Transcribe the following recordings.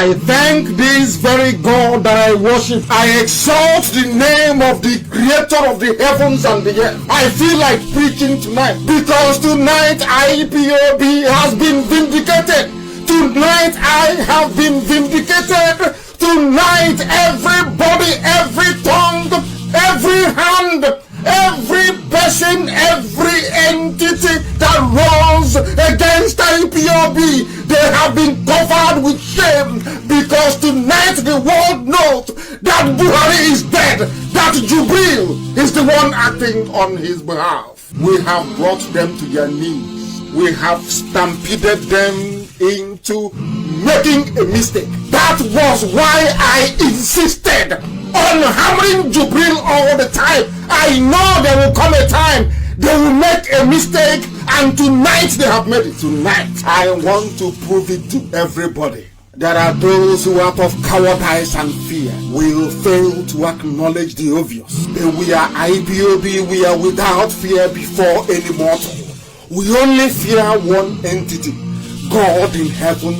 I thank this very God that I worship. I exalt the name of the creator of the heavens and the earth. I feel like preaching tonight because tonight IPOB has been vindicated. Tonight I have been vindicated. Tonight everybody, every tongue, every hand, every person, every entity that rose against IPOB, they have been covered with shame, because tonight the world knows that Buhari is dead, that Jubril is the one acting on his behalf. We have brought them to their knees. We have stampeded them into making a mistake. That was why I insisted on hammering Jubril all the time. I know there will come a time they will make a mistake, and tonight they have made it. Tonight I want to prove it to everybody. There are those who out of cowardice and fear will fail to acknowledge the obvious. We are IPOB, we are without fear before any mortal. We only fear one entity, God in heaven,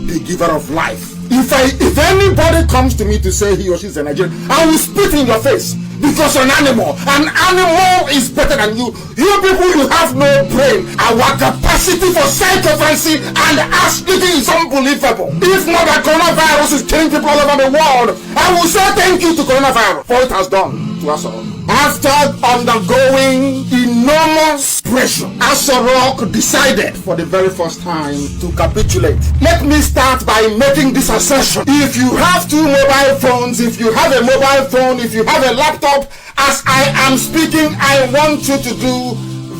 the giver of life. If anybody comes to me to say he or she is a Nigerian, I will spit in your face, because you're an animal. An animal is better than you. You people, you have no brain. Our capacity for psychophancy and ass licking is unbelievable. If not that coronavirus is killing people all over the world, I will say thank you to coronavirus for it has done to us all. After undergoing enormous pressure, Asorok decided for the very first time to capitulate. Let me start by making this assertion. If you have two mobile phones, if you have a mobile phone, if you have a laptop, as I am speaking, I want you to do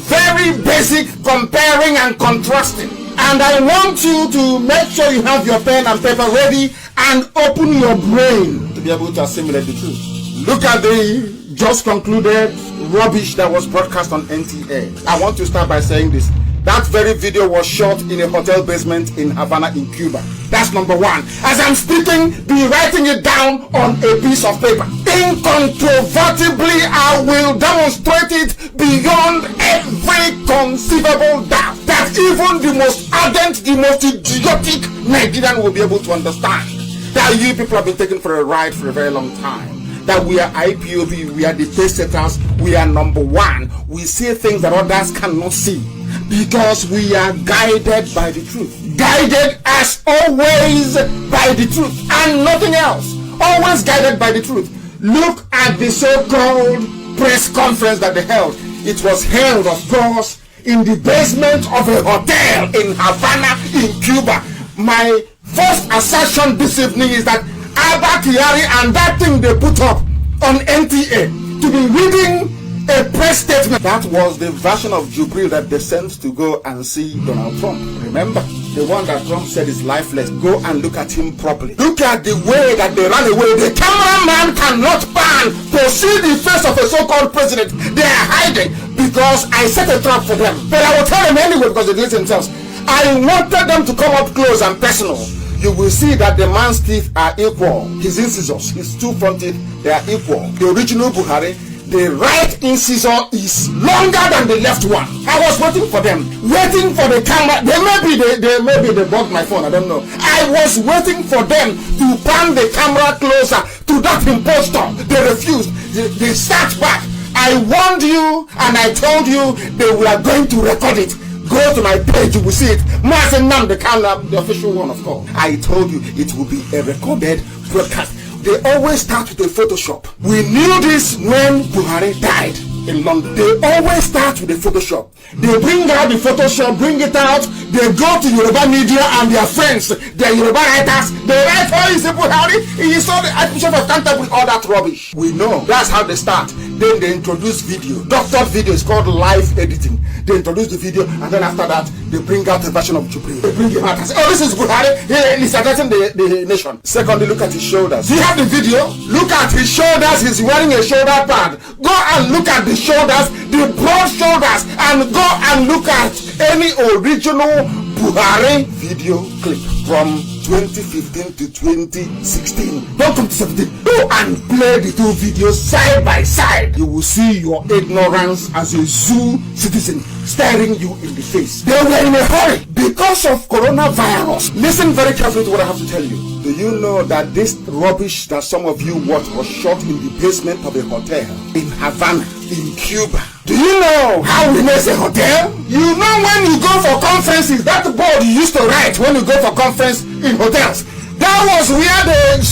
very basic comparing and contrasting. And I want you to make sure you have your pen and paper ready and open your brain to be able to assimilate the truth. Look at the just concluded rubbish that was broadcast on NTA. I want to start by saying this. That very video was shot in a hotel basement in Havana in Cuba. That's number one. As I'm speaking, be writing it down on a piece of paper. Incontrovertibly, I will demonstrate it beyond every conceivable doubt that even the most ardent, the most idiotic Nigerian will be able to understand that you people have been taken for a ride for a very long time. That we are IPOB, we are the pace setters, we are number one. We see things that others cannot see, because we are guided by the truth. Guided as always by the truth and nothing else. Always guided by the truth. Look at the so-called press conference that they held. It was held, of course, in the basement of a hotel in Havana in Cuba. My first assertion this evening is that Abba Kyari and that thing they put up on NTA to be reading a press statement, that was the version of Jubril that they sent to go and see Donald Trump. Remember, the one that Trump said is lifeless. Go and look at him properly. Look at the way that they ran away. The cameraman cannot pan to see the face of a so-called president. They are hiding because I set a trap for them. But I will tell them anyway, because they do it themselves. I wanted them to come up close and personal. You will see that the man's teeth are equal. His incisors, his two front teeth, they are equal. The original Buhari, the right incisor is longer than the left one. I was waiting for them, waiting for the camera. They maybe bugged my phone, I don't know. I was waiting for them to pan the camera closer to that impostor. They refused. They sat back. I warned you and I told you they were going to record it. Go to my page, you will see it. Nnamdi, the official one, of course. I told you it will be a recorded broadcast. They always start with a Photoshop. We knew this when Buhari died in London. They always start with a Photoshop. They bring out the Photoshop, bring it out. They go to Yoruba media and their friends, their Yoruba writers. They write, oh, he's a Buhari. He saw the Archbishop of Canterbury, all that rubbish. We know. That's how they start. Then they introduce video. Doctored video is called live editing. They introduce the video, and then after that, they bring out a version of Jubril. They bring him out and say, oh, this is Buhari. He's addressing the nation. Secondly, look at his shoulders. Do you have the video? Look at his shoulders. He's wearing a shoulder pad. Go and look at the shoulders, the broad shoulders, and go and look at any original Buhari video clip from 2015 to 2016. Don't come to 17. Go and play the two videos side by side. You will see your ignorance as a zoo citizen staring you in the face. They were in a hurry because of coronavirus. Listen very carefully to what I have to tell you. Do you know that this rubbish that some of you watched was shot in the basement of a hotel in Havana, in Cuba? Do you know how we make a hotel? You know when you go for conferences, that board you used to write when you go for conference in hotels, that was where they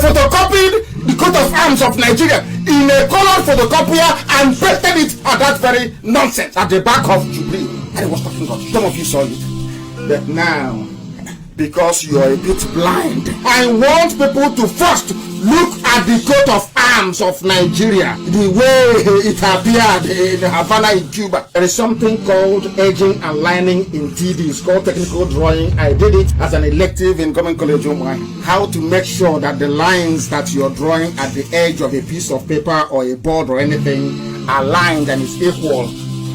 photocopied the coat of arms of Nigeria in a colored photocopier and pasted it at that very nonsense at the back of Jubilee. And it was talking about, some of you saw it. But now, because you are a bit blind, I want people to first look at the coat of arms of Nigeria, the way it appeared in Havana in Cuba. There is something called edging and lining in TD. It's called technical drawing. I did it as an elective in Government College Umwai. How to make sure that the lines that you're drawing at the edge of a piece of paper or a board or anything are lined and is equal.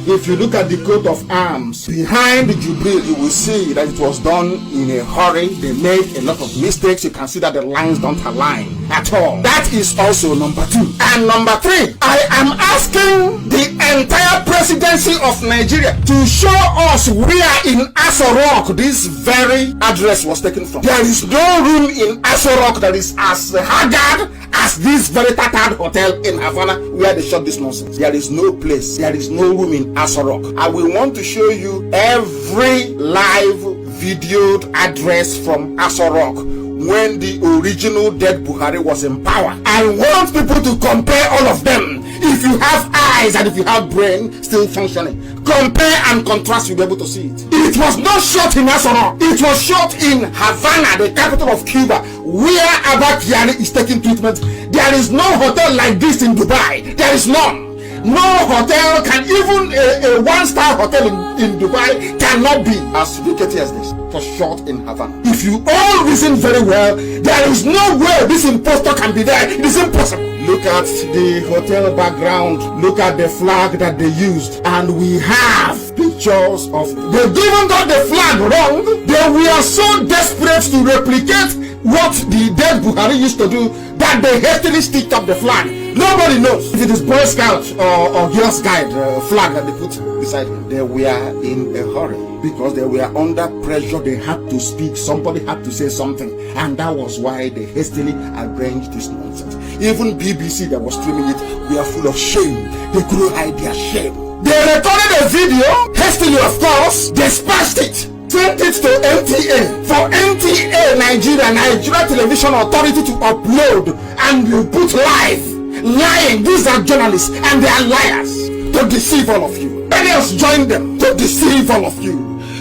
If you look at the coat of arms behind the Jubilee, you will see that it was done in a hurry. They made a lot of mistakes. You can see that the lines don't align at all. That is also number 2. And number 3, I am asking the entire presidency of Nigeria to show us where in Aso Rock this very address was taken from. There is no room in Aso Rock that is as haggard as this very tattered hotel in Havana where they shot this nonsense. There is no place, there is no room in Aso Rock. I will want to show you every live videoed address from Aso Rock when the original dead Buhari was in power. I want people to compare all of them. If you have eyes and if you have brain still functioning, compare and contrast, you'll be able to see it. It was not shot in Aso Rock. It was shot in Havana, the capital of Cuba, where Abba Kyari is taking treatment. There is no hotel like this in Dubai. There is none. No hotel can, even a one-star hotel in Dubai cannot be as rickety as this. It was shot in Havana. If you all reason very well, there is no way this impostor can be there. It is impossible. Look at the hotel background. Look at the flag that they used. And we have pictures of... They even got the flag wrong. They were so desperate to replicate what the dead Buhari used to do that they hastily stitched up the flag. Nobody knows if it is Boy Scout or Girl Scout flag that they put beside him. They were in a hurry because they were under pressure. They had to speak. Somebody had to say something, and that was why they hastily arranged this nonsense. Even BBC that was streaming it were full of shame. They couldn't hide their shame. They recorded a video hastily, of course. They splashed it, sent it to NTA for NTA Nigeria Television Authority to upload and you put live. Lying. These are journalists and they are liars to deceive all of you. Many else join them to deceive all of you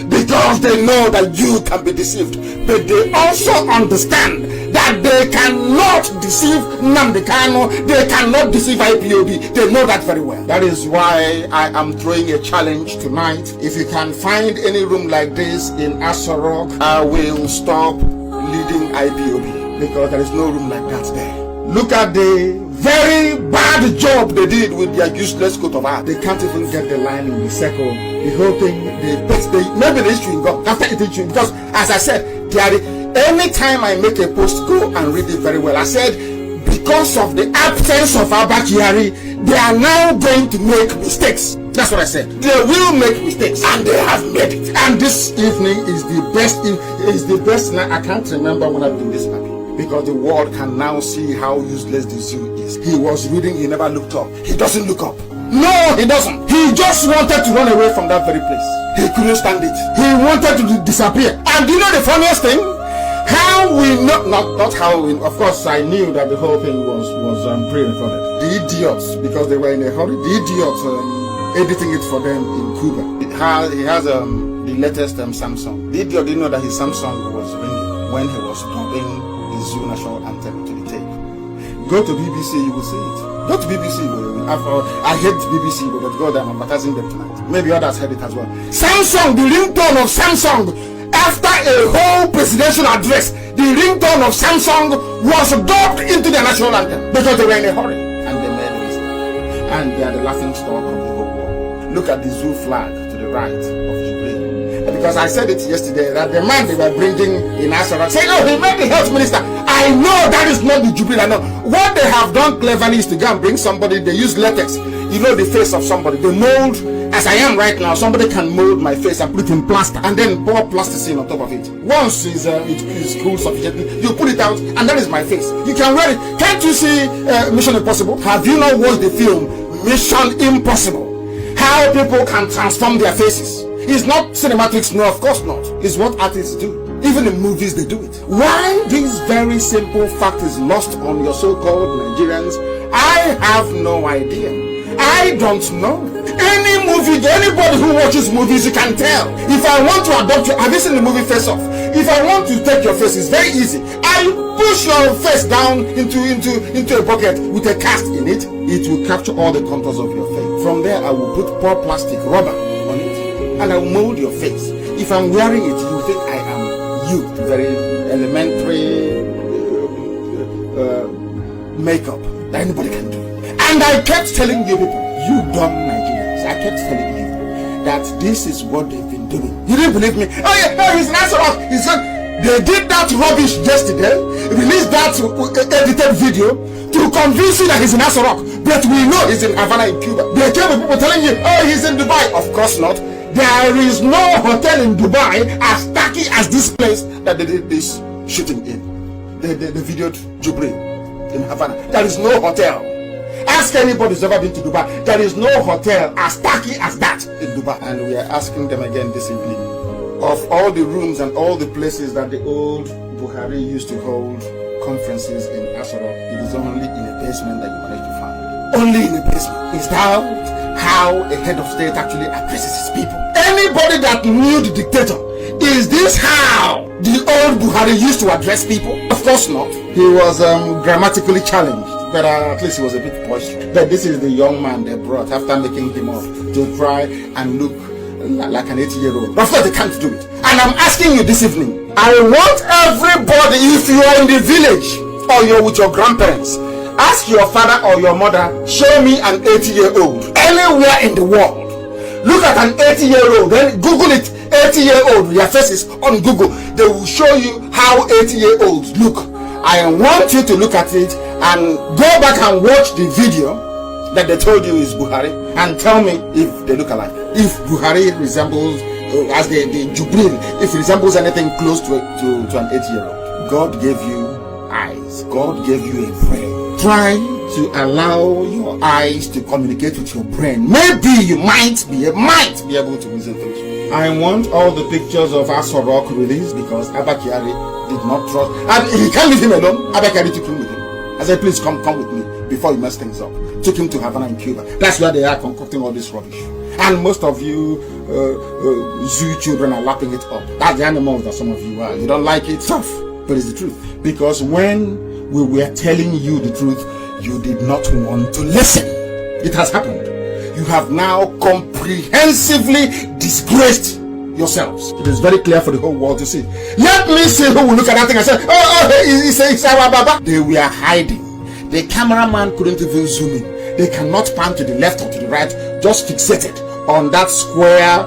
because they know that you can be deceived, but they also understand that they cannot deceive Nnamdi Kanu. They cannot deceive IPOB. They know that very well. That is why I am throwing a challenge tonight. If you can find any room like this in Aso Rock, I will stop leading IPOB because there is no room like that there. Look at the very bad job they did with their useless coat of arms. They can't even get the line in the circle. The whole thing, maybe the issue got after it issue, because as I said, anytime I make a post, go and read it very well. I said, because of the absence of Abba Kyari, they are now going to make mistakes. That's what I said. They will make mistakes, and they have made it. And this evening is the best night. I can't remember when I've been this happy, because the world can now see how useless the zoo is. He was reading, he never looked up. He doesn't look up. No, he doesn't. He just wanted to run away from that very place. He couldn't stand it. He wanted to disappear. And you know the funniest thing? How we know, not how we, of course I knew that the whole thing was pre-recorded. The idiots, because they were in a hurry, the idiots editing it for them in Cuba. He has the latest Samsung. The idiot didn't know that his Samsung was ringing when he was dubbing the Zoo national anthem to the tape. Go to BBC, you will see it. Go to BBC. I hate BBC, but go there, I'm advertising them tonight. Maybe others heard it as well. Samsung, the ringtone of Samsung, after a whole presidential address, the ringtone of Samsung was dubbed into the national anthem because they were in a hurry and they made a mistake. And they are the laughing stock of the whole world. Look at the zoo flag to the right of Jubilee. because I said it yesterday that the man they were bringing in Asara said, oh, he made the health minister. I know that is not the Jubilee. I know. What they have done cleverly is to go and bring somebody. They use latex. You know the face of somebody. They mold, as I am right now, somebody can mold my face and put it in plaster and then pour plasticine on top of it. Once it is cool sufficiently, you put it out and that is my face. You can wear it. Can't you see Mission Impossible? Have you not watched the film Mission Impossible? How people can transform their faces. It's not cinematics, no, of course not. It's what artists do. Even in movies, they do it. Why this very simple fact is lost on your so-called Nigerians, I have no idea. I don't know. Any movie, anybody who watches movies, you can tell. If I want to adopt you, have you seen the movie Face Off? If I want to take your face, it's very easy. I push your face down into a bucket with a cast in it. It will capture all the contours of your face. From there, I will put poor plastic rubber on it, and I will mold your face. If I'm wearing it, you think I am you. Very elementary makeup that anybody can do. And I kept telling you people, you dumb Nigerians, I kept telling you that this is what they've been doing. You didn't believe me? Oh yeah, he's an asshole. They did that rubbish yesterday, released that edited video to convince you that he's in Asarok, but we know he's in Havana in Cuba. There came people telling you, oh, he's in Dubai. Of course not. There is no hotel in Dubai as tacky as this place that they did this shooting in. They videoed Jubilee in Havana. There is no hotel. Ask anybody who's ever been to Dubai. There is no hotel as tacky as that in Dubai. And we are asking them again this evening, of all the rooms and all the places that the old Buhari used to hold conferences in Asarok, it is only in a basement that you manage to find. Only in a basement. Is that how a head of state actually addresses his people? Anybody that knew the dictator, is this how the old Buhari used to address people? Of course not. He was grammatically challenged, but at least he was a bit boisterous. But this is the young man they brought after making him up to try and look like an 80-year-old. Of course they can't do it. And I'm asking you this evening, I want everybody, if you are in the village or you're with your grandparents, ask your father or your mother, show me an 80-year-old anywhere in the world. Look at an 80-year-old, then Google it, 80-year-old, their faces on Google. They will show you how 80-year-olds look. I want you to look at it and go back and watch the video that they told you is Buhari and tell me if they look alike. If Buhari resembles, as the Jubilee, if it resembles anything close to an 80-year-old. God gave you eyes. God gave you a brain. Try to allow your eyes to communicate with your brain. Maybe you might be able to reason things. I want all the pictures of Asorok released because Abba Kyari did not trust, and he can't leave him alone. Abba Kyari took him with him. I said, please come with me before you mess things up. Took him to Havana in Cuba. That's where they are concocting all this rubbish. And most of you zoo children are lapping it up. That's the animals that some of you are. You don't like it? Tough. But it's the truth. Because when we were telling you the truth, you did not want to listen. It has happened. You have now comprehensively disgraced yourselves. It is very clear for the whole world to see. Let me see who will look at that thing and say, it's our Baba. They were hiding. The cameraman couldn't even zoom in. They cannot pan to the left or to the right, just fixated on that square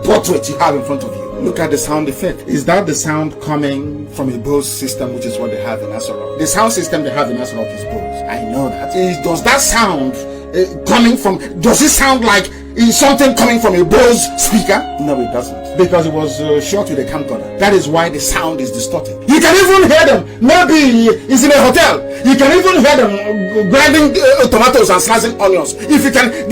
portrait you have in front of you. Look at the sound effect. Is that the sound coming from a Bose system, which is what they have in Asarok? The sound system they have in Asarok is Bose. I know that. Does that sound coming from, does it sound like something coming from a Bose speaker? No, it doesn't. Because it was shot with a camcorder. That is why the sound is distorted. You can even hear them. Maybe it's in a hotel. You can even hear them grinding tomatoes and slicing onions. If you can,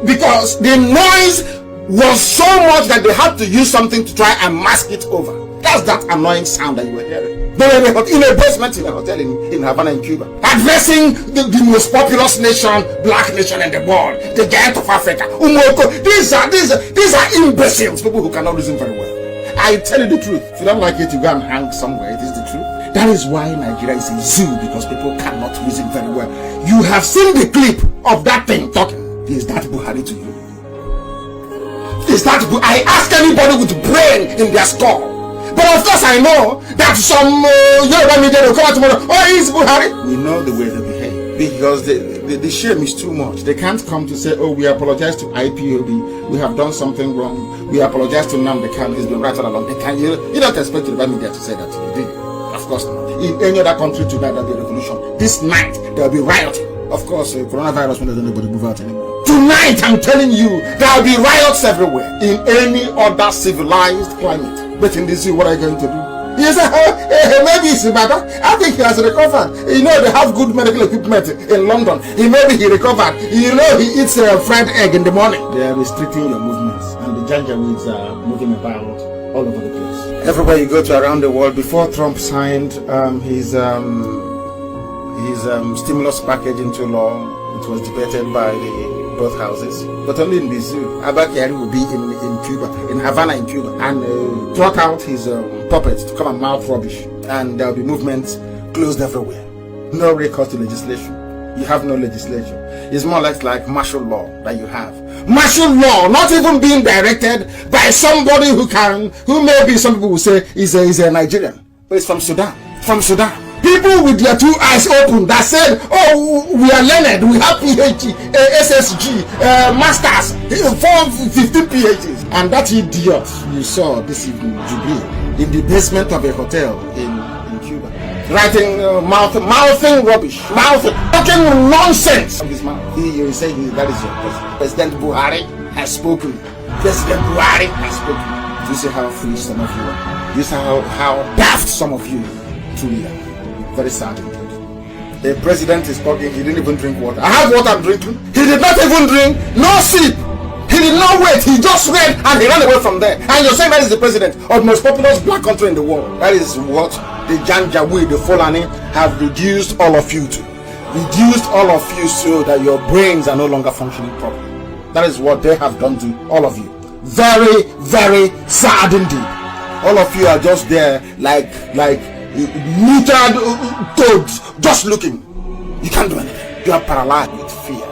because the noise was so much that they had to use something to try and mask it over. That's that annoying sound that you were hearing. They were in a basement in a hotel in Havana in Cuba, addressing the most populous nation, black nation in the world, the giant of Africa. These are imbeciles, people who cannot reason very well. I tell you the truth. If you don't like it, you go and hang somewhere. It is the truth. That is why Nigeria is a zoo, because people cannot reason very well. You have seen the clip of that thing talking. Is that Buhari to you? Is that I ask anybody with brain in their skull. But of course I know that some Yoruba media will come out tomorrow. Oh, it's Buhari. We know the way they behave because they the shame is too much. They can't come to say, oh, we apologize to IPOB, we have done something wrong, we apologize to Nnamdi, he's been right all along. They can, you don't expect the media to say that, do you? Of course not. In any other country tonight, there'll be a revolution. This night, there'll be rioting. Of course, coronavirus won't let anybody move out anymore. Tonight, I'm telling you, there'll be riots everywhere in any other civilized climate. But in this zoo, what are you going to do? He said, maybe it's better. I think he has recovered. You know, they have good medical equipment in London. Maybe he recovered. You know, he eats fried egg in the morning. They are restricting your movements, and the janjaweeds are moving about all over the place. Everywhere you go to around the world, before Trump signed his stimulus package into law, it was debated by both houses, but only in the zoo. Abakari will be in Cuba, in Havana in Cuba, and pluck out his puppets to come and mouth rubbish, and there will be movements closed everywhere. No recourse to legislation. You have no legislation. It's more like martial law that you have. Martial law, not even being directed by somebody who maybe some people will say is a Nigerian, but it's from Sudan. From Sudan. People with their two eyes open that said, oh, we are learned, we have PhD, SSG, masters, 15 PhDs. And that idiot you saw this evening, Jubilee, in the basement of a hotel in Cuba, writing, mouthing rubbish, talking nonsense of his mouth. He say that is your president. President Buhari has spoken. President Buhari has spoken. Do you see how foolish some of you are? Do you see how daft some of you truly are? Very sad indeed. The president is talking, he didn't even drink water. I have water I'm drinking. He did not even drink, no sip. He did not wait, he just read and he ran away from there. And you're saying that is the president of the most populous black country in the world. That is what the Janjaweed, the Fulani, have reduced all of you to. Reduced all of you so that your brains are no longer functioning properly. That is what they have done to all of you. Very, very sad indeed. All of you are just there like neutered toads, just looking. You can't do anything. You are paralyzed with fear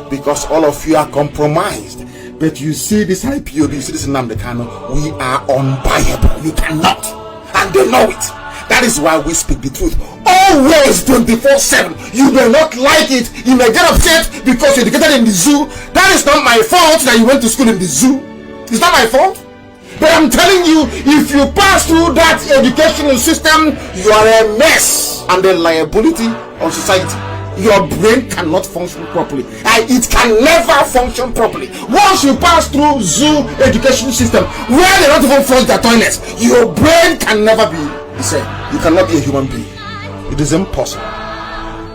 because all of you are compromised. But you see this IPOB, you see this Nnamdi Kanu, we are unbuyable. You cannot, and they know it. That is why we speak the truth always, 24/7. You may not like it, you may get upset because you're educated in the zoo. That is not my fault that you went to school in the zoo. It's not my fault. But I'm telling you, if you pass through that educational system, you are a mess and a liability on society. Your brain cannot function properly. It can never function properly. Once you pass through zoo education system, where they don't even flush their toilets, your brain can never be the same. You cannot be a human being. It is impossible.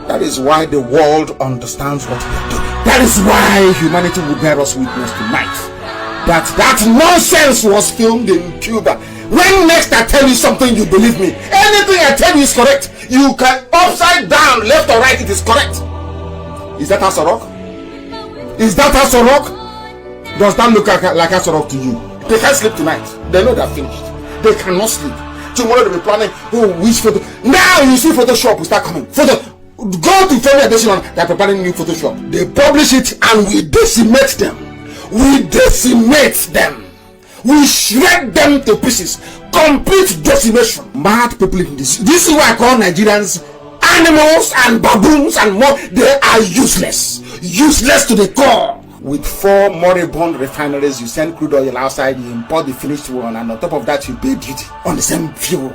That is why the world understands what we are doing. That is why humanity will bear us witness tonight. That nonsense was filmed in Cuba. When next I tell you something, you believe me. Anything I tell you is correct. You can upside down, left or right, it is correct. Is that Asorok? Is that Asorok? Does that look like Asorok to you? They can't sleep tonight. They know they're finished. They cannot sleep. Tomorrow they'll be planning, which photo. Now you see Photoshop will start coming. Go to Family Edition, they're preparing new Photoshop. They publish it and we decimate them. We decimate them. We shred them to pieces. Complete decimation. Mad people in this. This is what I call Nigerians animals and baboons and more. They are useless. Useless to the core. With 4 moribund refineries, you send crude oil outside, you import the finished one, and on top of that, you pay duty on the same fuel.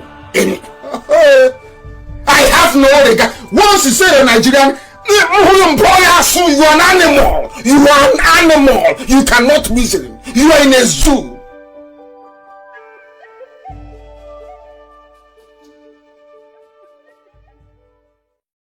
I have no regard. Once you say you're Nigerian, you are an animal. You are an animal. You cannot reason. You are in a zoo.